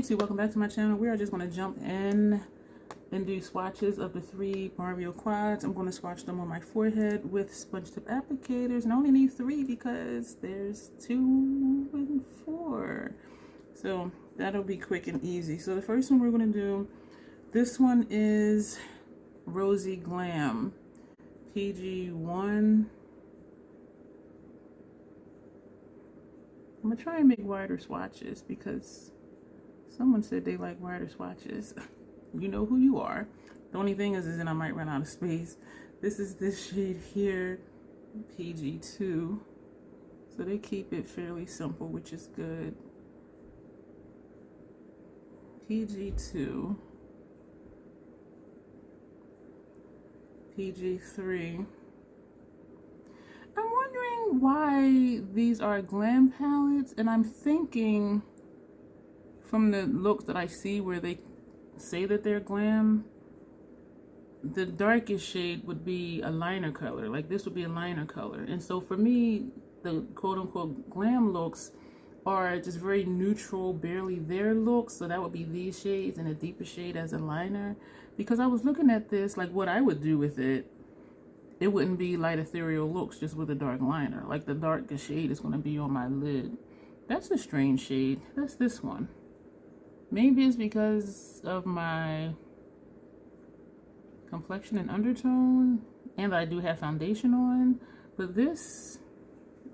YouTube, welcome back to my channel. We are just going to jump in and do swatches of the 3 Mario quads. I'm going to swatch them on my forehead with sponge tip applicators, and I only need 3 because there's 2 and 4. So that'll be quick and easy. So the first one we're going to do, this one is Rosy Glam PG1. I'm going to try and make wider swatches because someone said they like wider swatches. You know who you are. The only thing is that I might run out of space. This is this shade here, PG2. So they keep it fairly simple, which is good. PG2. PG3. I'm wondering why these are Glam palettes, and I'm thinking from the looks that I see where they say that they're Glam, the darkest shade would be a liner color. Like this would be a liner color. And so for me, the quote-unquote Glam looks are just very neutral, barely there looks. So that would be these shades and a deeper shade as a liner. Because I was looking at this, like what I would do with it, it wouldn't be light ethereal looks just with a dark liner. Like the darkest shade is going to be on my lid. That's a strange shade. That's this one. Maybe it's because of my complexion and undertone, and I do have foundation on, but this,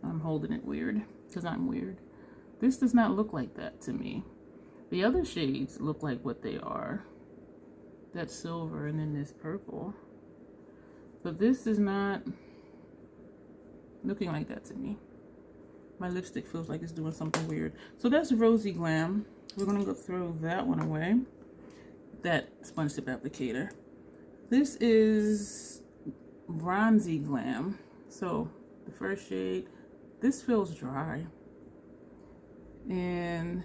I'm holding it weird because I'm weird. This does not look like that to me. The other shades look like what they are. That's silver and then this purple. But this is not looking like that to me. My lipstick feels like it's doing something weird. So that's Rosy Glam. We're gonna go throw that one away. That sponge tip applicator. This is Bronzy Glam. So the first shade, this feels dry. And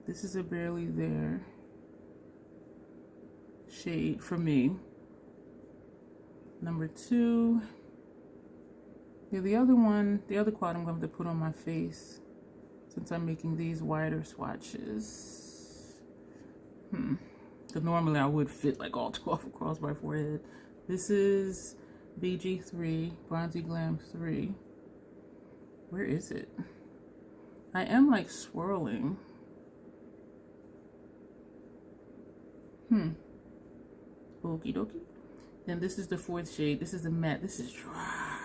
this is a barely there shade for me. Number 2. Yeah, the other one, the other quad I'm going to put on my face since I'm making these wider swatches. Because normally I would fit like all 12 across my forehead. This is BG3, Bronzy Glam 3. Where is it? I am like swirling. Okie dokie. And this is the 4th shade. This is the matte. This is dry.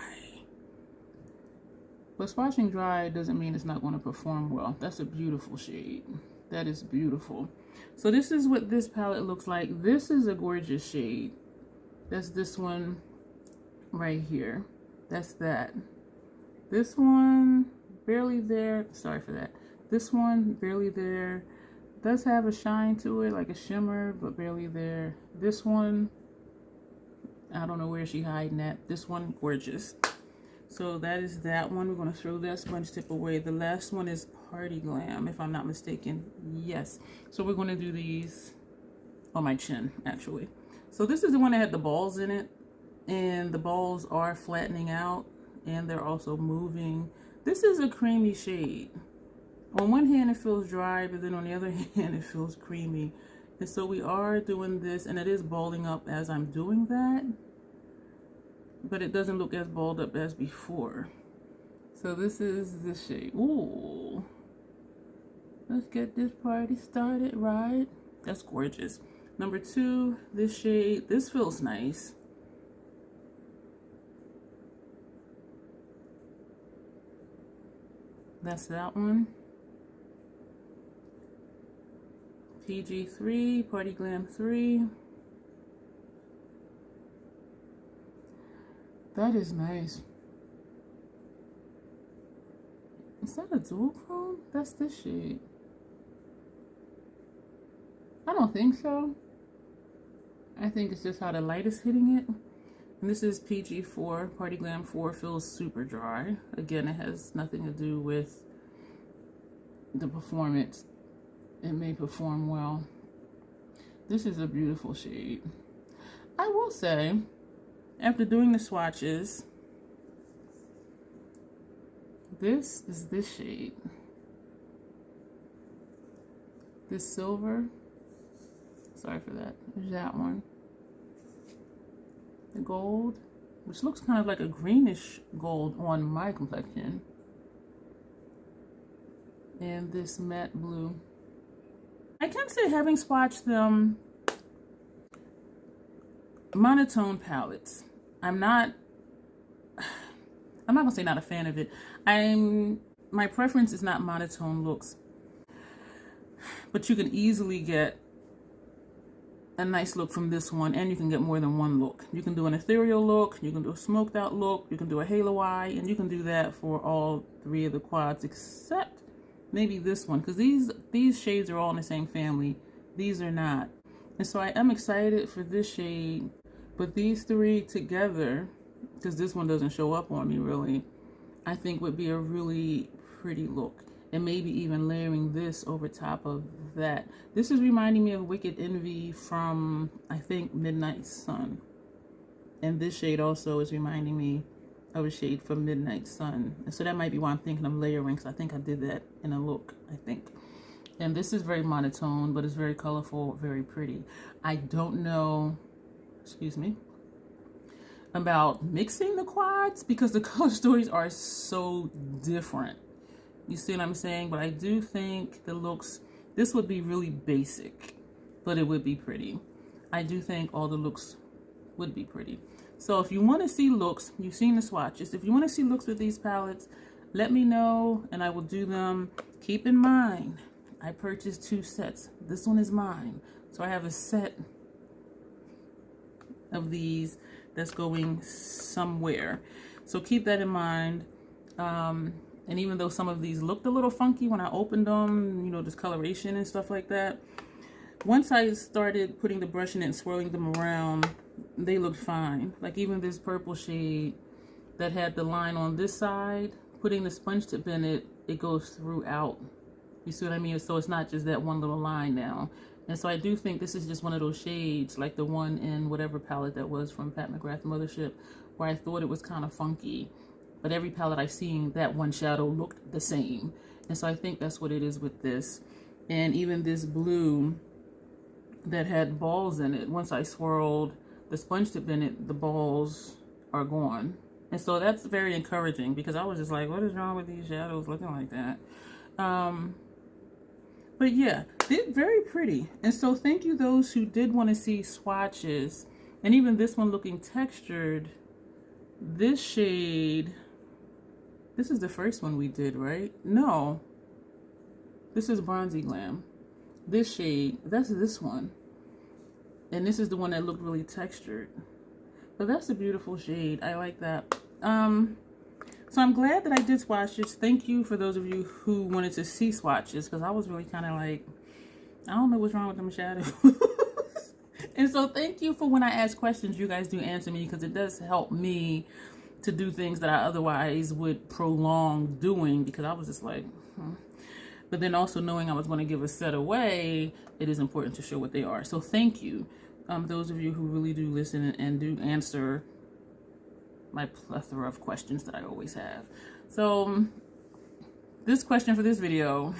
But swatching dry doesn't mean it's not going to perform well. That's a beautiful shade. That is beautiful. So this is what this palette looks like. This is a gorgeous shade. That's this one right here. That's that. This one, barely there. Sorry for that. This one, barely there. Does have a shine to it, like a shimmer, but barely there. This one, I don't know where she hiding at. This one, gorgeous. So that is that one. We're going to throw that sponge tip away. The last one is Party Glam, if I'm not mistaken. Yes. So we're going to do these on my chin, actually. So this is the one that had the balls in it. And the balls are flattening out. And they're also moving. This is a creamy shade. On one hand, it feels dry. But then on the other hand, it feels creamy. And so we are doing this. And it is balling up as I'm doing that. But it doesn't look as balled up as before. So this is the shade. Ooh. Let's get this party started, right? That's gorgeous. Number 2, this shade. This feels nice. That's that one. PG3, Party Glam 3. That is nice. Is that a dual chrome? That's this shade. I don't think so. I think it's just how the light is hitting it. And this is PG4. Party Glam 4 feels super dry. Again, it has nothing to do with the performance. It may perform well. This is a beautiful shade. I will say, after doing the swatches, this is this shade. This silver, sorry for that, there's that one. The gold, which looks kind of like a greenish gold on my complexion. And this matte blue. I can say, having swatched them, monotone palettes, I'm not gonna say not a fan of it. My preference is not monotone looks, but you can easily get a nice look from this one, and you can get more than one look. You can do an ethereal look, you can do a smoked out look, you can do a halo eye, and you can do that for all three of the quads, except maybe this one, because these shades are all in the same family. These are not. And so I am excited for this shade, but these three together, because this one doesn't show up on me really, I think would be a really pretty look. And maybe even layering this over top of that. This is reminding me of Wicked Envy from, I think, Midnight Sun. And this shade also is reminding me of a shade from Midnight Sun. And so that might be why I'm thinking of layering, because I think I did that in a look, I think. And this is very monotone, but it's very colorful, very pretty. I don't know, excuse me, about mixing the quads, because the color stories are so different. You see what I'm saying? But I do think the looks, this would be really basic, but it would be pretty. I do think all the looks would be pretty. So if you want to see looks, you've seen the swatches. If you want to see looks with these palettes, let me know and I will do them. Keep in mind, I purchased 2 sets. This one is mine. So I have a set of these that's going somewhere. So keep that in mind. And even though some of these looked a little funky when I opened them, you know, discoloration and stuff like that, once I started putting the brush in it and swirling them around, they looked fine. Like even this purple shade that had the line on this side, putting the sponge tip in it, it goes throughout. You see what I mean? So it's not just that one little line now. And so I do think this is just one of those shades, like the one in whatever palette that was from Pat McGrath Mothership, where I thought it was kind of funky. But every palette I've seen, that one shadow looked the same. And so I think that's what it is with this. And even this blue that had balls in it, once I swirled the sponge tip in it, the balls are gone. And so that's very encouraging, because I was just like, what is wrong with these shadows looking like that? But yeah, they're very pretty. And so thank you those who did want to see swatches. And even this one looking textured. This shade, this is the first one we did, right? No. This is Bronzy Glam. This shade, that's this one. And this is the one that looked really textured. But that's a beautiful shade. I like that. So I'm glad that I did swatches. Thank you for those of you who wanted to see swatches, because I was really kind of like, I don't know what's wrong with them shadows. And so thank you for when I ask questions, you guys do answer me, because it does help me to do things that I otherwise would prolong doing, because I was just like, But then also knowing I was going to give a set away, it is important to show what they are. So thank you, those of you who really do listen and do answer my plethora of questions that I always have. So this question for this video,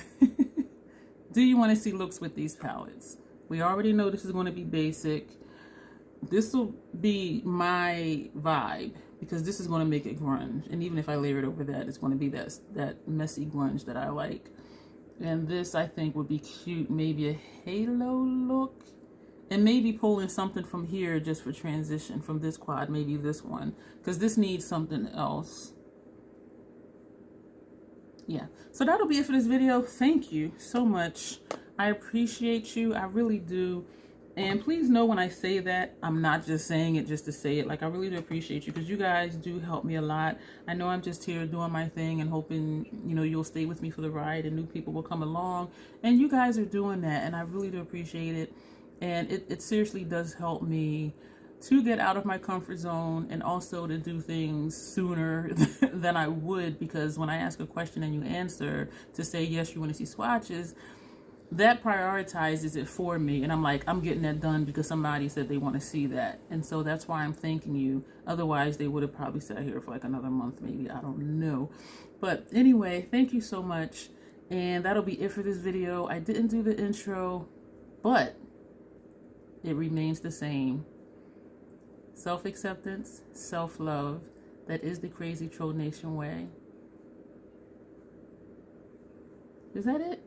do you want to see looks with these palettes? We already know this is going to be basic. This will be my vibe, because this is going to make it grunge. And even if I layer it over that, it's going to be that messy grunge that I like. And this, I think, would be cute. Maybe a halo look. And maybe pulling something from here just for transition from this quad, maybe this one, because this needs something else. Yeah, so that'll be it for this video. Thank you so much. I appreciate you. I really do. And please know when I say that, I'm not just saying it just to say it. Like, I really do appreciate you, because you guys do help me a lot. I know I'm just here doing my thing and hoping, you know, you'll stay with me for the ride and new people will come along. And you guys are doing that, and I really do appreciate it. And it seriously does help me to get out of my comfort zone, and also to do things sooner than I would, because when I ask a question and you answer to say, yes, you want to see swatches, that prioritizes it for me. And I'm like, I'm getting that done because somebody said they want to see that. And so that's why I'm thanking you. Otherwise, they would have probably sat here for like another month, maybe. I don't know. But anyway, thank you so much. And that'll be it for this video. I didn't do the intro, but it remains the same. Self-acceptance, self-love. That is the Crazy Troll Nation way. Is that it?